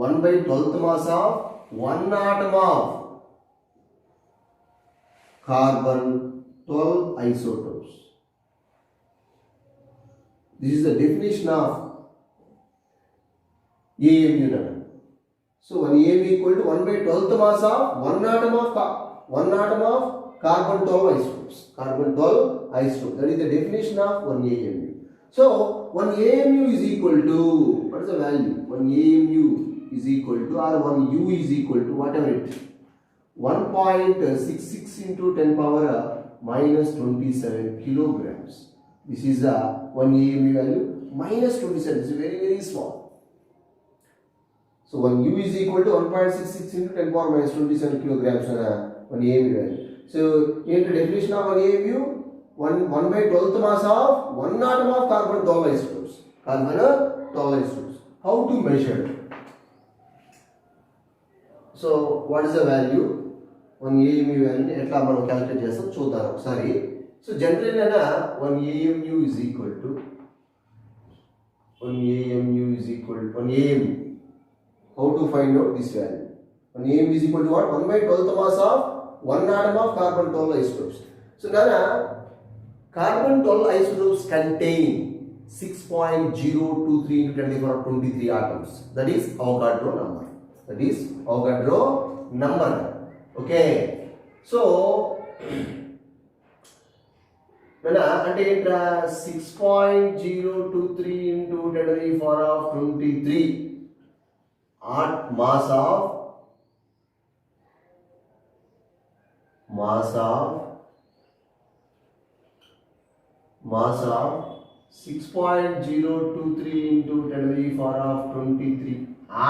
1/12th mass of 1 atom of carbon 12 isotopes. This is the definition of AMU. So 1 AMU equal to 1/12th mass of 1 atom of carbon 12 isotopes. That is the definition of 1 AMU. So 1 AMU is equal to, what is the value? 1 AMU is equal to, or 1 U is equal to, whatever it is, 1.66 into 10 power minus 27 kilograms. This is the 1 AMU value, minus 27. It's very, very small. So 1 U is equal to 1.66 into 10 power minus 27 kilograms on 1 AMU value. So in the definition of 1 AMU, 1/12th mass of 1 atom of carbon 12 isotopes. How to measure? So what is the value? 1 AMU value ఎట్లా మనం calculate చేస్తాం చూద్దాం ఒకసారి. So general గా 1 AMU is equal to 1 AMU. How to find out this value? 1 AMU is equal to what? 1/12th mass of 1 atom of carbon 12 isotopes. So now carbon 12 isotopes contain 6.023 into 10 to the power of 23 atoms. That is Avogadro number. Okay. So అంటే ఏంట్రా 6.023 into 10 to the power of 23 mass of 6.023 into 10 to the power of 23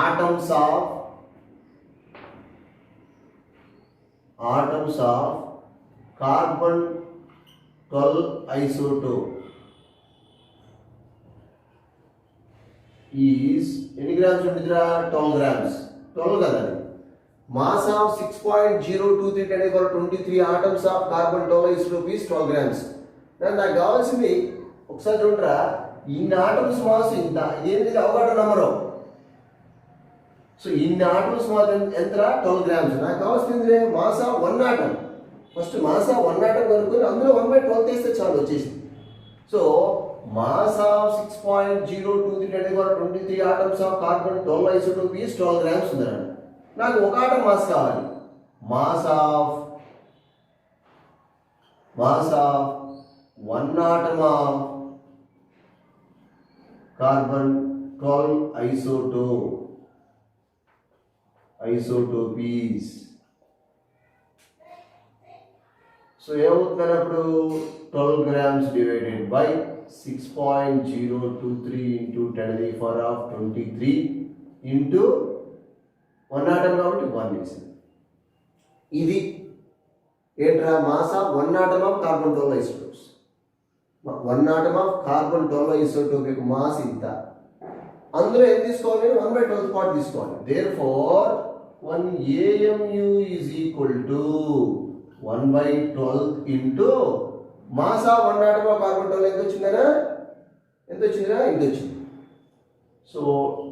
atoms of carbon 12 isotope is ఎన్ని grams ఉంటుందిరా? 12 grams. 12 కదా. Mass of 6.023 10 to the power 23 atoms of carbon 12 isotope is 12 grams. నాకు కావాల్సింది ఒకసారి చూడరా, ఇన్ని ఆటమ్స్ మాస్ ఇంత, ఇదేంటి అవగాహన నెంబరు. సో ఇన్ని ఆటమ్స్ మాస్ ఎంతరా? 12 grams. నాకు కావాల్సింది mass of 1 atom. First mass of 1 atom కనుక్కొని అందులో 1/12 తీస్తే చాలు వచ్చేసింది. So mass of 6.023 10 to the power 23 atoms of carbon 12 isotope is 12 grams ఉందన్నాడు. నాకు ఒక ఆటం మాస్ కావాలి. Mass of 1 atom of carbon 12 isotope is. So ఏమవుతుందన్నప్పుడు 12 grams divided by 6.023 into 10 to the power of 23 into 1 atom కాబట్టి 1 వేసింది. ఇది ఏంట్రా? Mass of 1 atom of carbon 12 isotopes. 1 atom of carbon 12 isotope యొక్క మాస్ ఇంత. అందులో ఏం తీసుకోవాలి? 1/12th part తీసుకోవాలి. Therefore 1 AMU is equal to 1/12th into mass of 1 atom of carbon 12 ఎంత వచ్చింది? So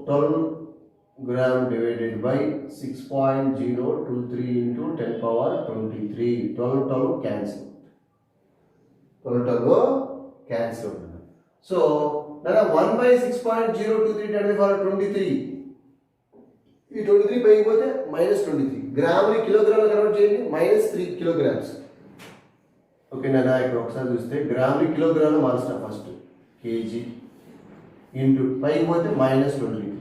12 gram divided by 6.023 into 10 power 23. 12 cancel. 12 cancel. So, now 1 by 6.023 10 to the power 23. ఈ 23 పైకి పోతే -23 గ్రాములు కిలోగ్రాములు కన్వర్ట్ చేయండి -3 కిలోగ్రామ్స్. ఓకేనా? ఇక్కడ ఒకసారి చూస్తే గ్రాములు కిలోగ్రాములు మార్చుతాం ఫస్ట్ కేజీ ఇంటూ పైకి పోతే -23.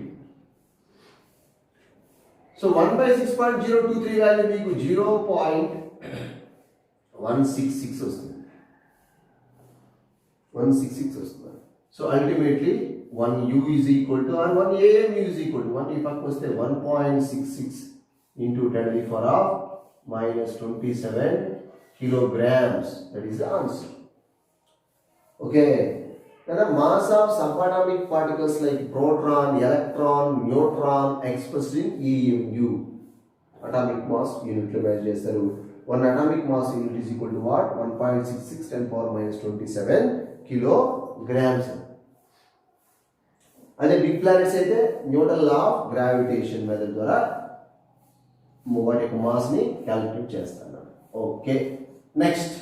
సో 1 by 6.023 వాల్యూ మీకు 0.166 వస్తుంది. 166 వస్తుంది. So ultimately 1 u is equal to or 1 am is equal to 1 ఈ పక్కకు వస్తే 1.66 into 10 to the power of -27 kilograms. That is the answer. Okay. Then the mass of subatomic particles like proton, electron, neutron expressed in EMU. Atomic mass unit lo measure చేస్తారు. One atomic mass unit is equal to what? 1.66 10 power -27 kilograms. అదే big planets అయితే Newton law of gravitation method ద్వారా వాటి యొక్క mass ని calculate చేస్తాను. Okay, next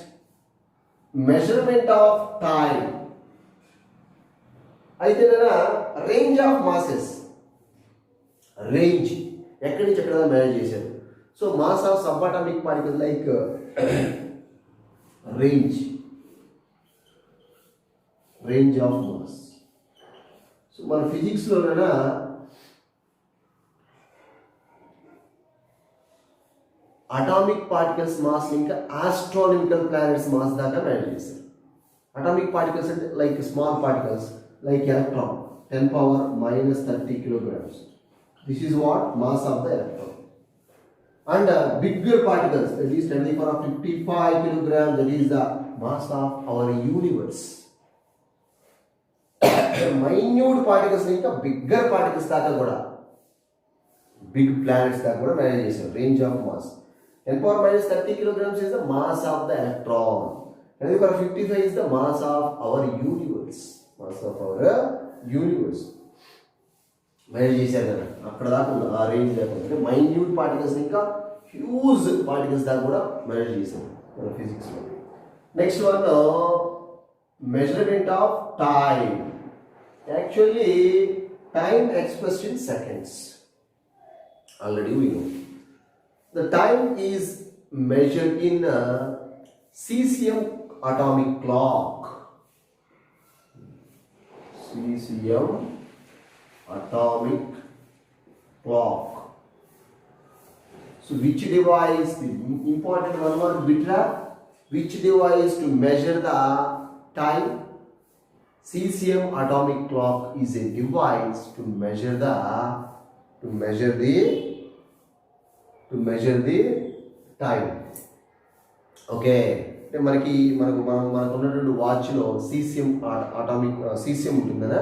measurement of time. అయితే range of masses, range ఎక్కడి నుంచి ఎక్కడ మెజర్ చేశారు. So mass of subatomic particle like range of mass. So మన ఫిజిక్స్లోనైనా అటామిక్ పార్టికల్స్ మాస్ ఇంకా ఆస్ట్రానమికల్ ప్లానెట్స్ మాస్ దాకా మెజర్ చేశారు. అటామిక్ పార్టికల్స్ అంటే like small particles like electron 10 power -30 kilograms. This is what mass of the electron. And bigger particles, that is 10 to the power of 55 kilograms, that is the mass of our universe. Minute particles ఇంకా bigger particles దాకా కూడా, big planets దాకా కూడా manage చేశారు. Range of mass 10 power -30 kilograms is the mass of the electron. 10 to the power 55 is the mass of our universe. Mass of our universe measure చేశారు కదా, అక్కడ దాకా ఉంది ఆ రేంజ్ దాకా. అంటే మైన్యూట్ పార్టికల్స్ ఇంకా హ్యూజ్ పార్టికల్స్ దాకా కూడా మెజర్ చేశారు మన ఫిజిక్స్లో. Next one measurement of time. Actually time expressed in seconds. Already we know the time is measured in cesium atomic clock. Cesium atomic clock. So which device, the important one more bitra, which device to measure the time? Cesium atomic clock is a device to measure the time. Okay, అంటే మనకు ఉన్నటువంటి వాచ్లో caesium ఉంటుంది కదా.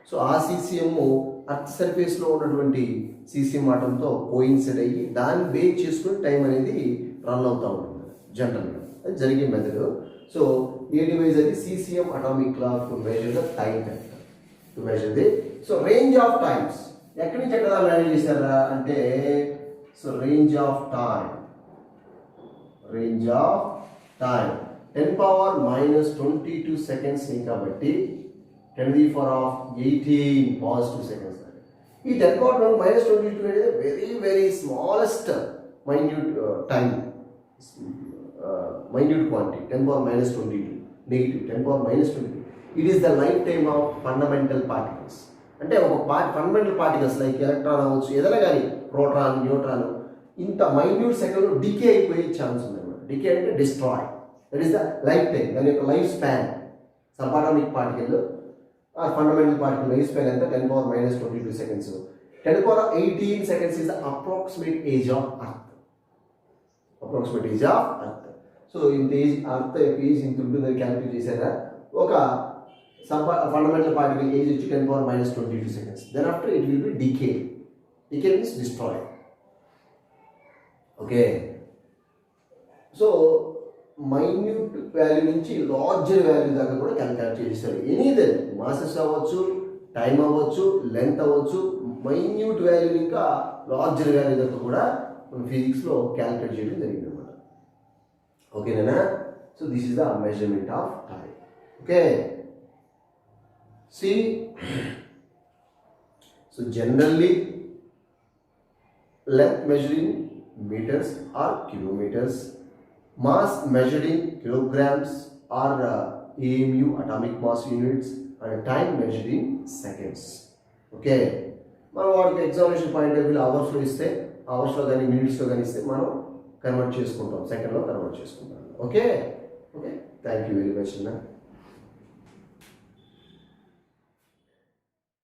So ఆ caesium earth సర్ఫేస్లో ఉన్నటువంటి caesium ఆటంతో coincide అయ్యి దాన్ని base చేసుకుని టైం అనేది రన్ అవుతూ ఉంటుంది జనరల్గా. అది జరిగే మెథడ్. సో ఏ డివైస్ అది caesium atomic clock to measure the time factor, to measure the. So range of times ఎక్కడి నుంచి ఎక్కడ మేనేజ్ చేశారా అంటే, so range of time 10 power -22 seconds కాబట్టి 10 to the power of 18 positive seconds. ఈ 10 power -22 అనేది very very smallest minute time, minute quantity. 10 power -22 negative 10 power -22. It is the life time of fundamental particles. అంటే ఒక fundamental particles like electron అవ్వచ్చు, ఏదైనా కానీ proton, neutron, ఇంత minute సెకండ్లో decay అయిపోయే ఛాన్స్ ఉంది. డికే అంటే destroy. That is the life time, దాని యొక్క life span. Subatomic particle fundamental particle life span ఎంత? 10 power -22 seconds. 10 power 18 seconds is the approximate age of Earth. So ఇంత age, earth యొక్క age ఇంత ఉంటుందని క్యాలిక్యులేట్ చేశారా. ఒక ఫండమెంటల్ పార్టికల్ ఏజ్ వచ్చి 10 power -22 seconds. Then after it will be decay. Decay means destroy. Okay, so minute value నుంచి larger value దాకా కూడా క్యాలిక్యులేట్ చేస్తారు. ఎనీదర్ మాసెస్ అవ్వచ్చు, టైం అవ్వచ్చు, లెంత్ అవ్వచ్చు, మైన్యూట్ వాల్యూ ఇంకా లార్జర్ వాల్యూ దగ్గర కూడా మనం ఫిజిక్స్లో క్యాలిక్యులేట్ చేయడం జరిగింది అనమాట. ఓకేనా? So this is the measurement of time. Okay, see so generally length measured in meters or kilometers, mass measured in kilograms or AMU atomic mass units, and time measured in seconds. Okay, మనం వాడికి examination point of view అవర్స్లో ఇస్తే అవర్స్లో కానీ మినిట్స్లో కానీ ఇస్తే మనం కన్వర్ట్ చేసుకుంటాం, సెకండ్లో కన్వర్ట్ చేసుకుంటాం. Okay okay, thank you very much అన్న.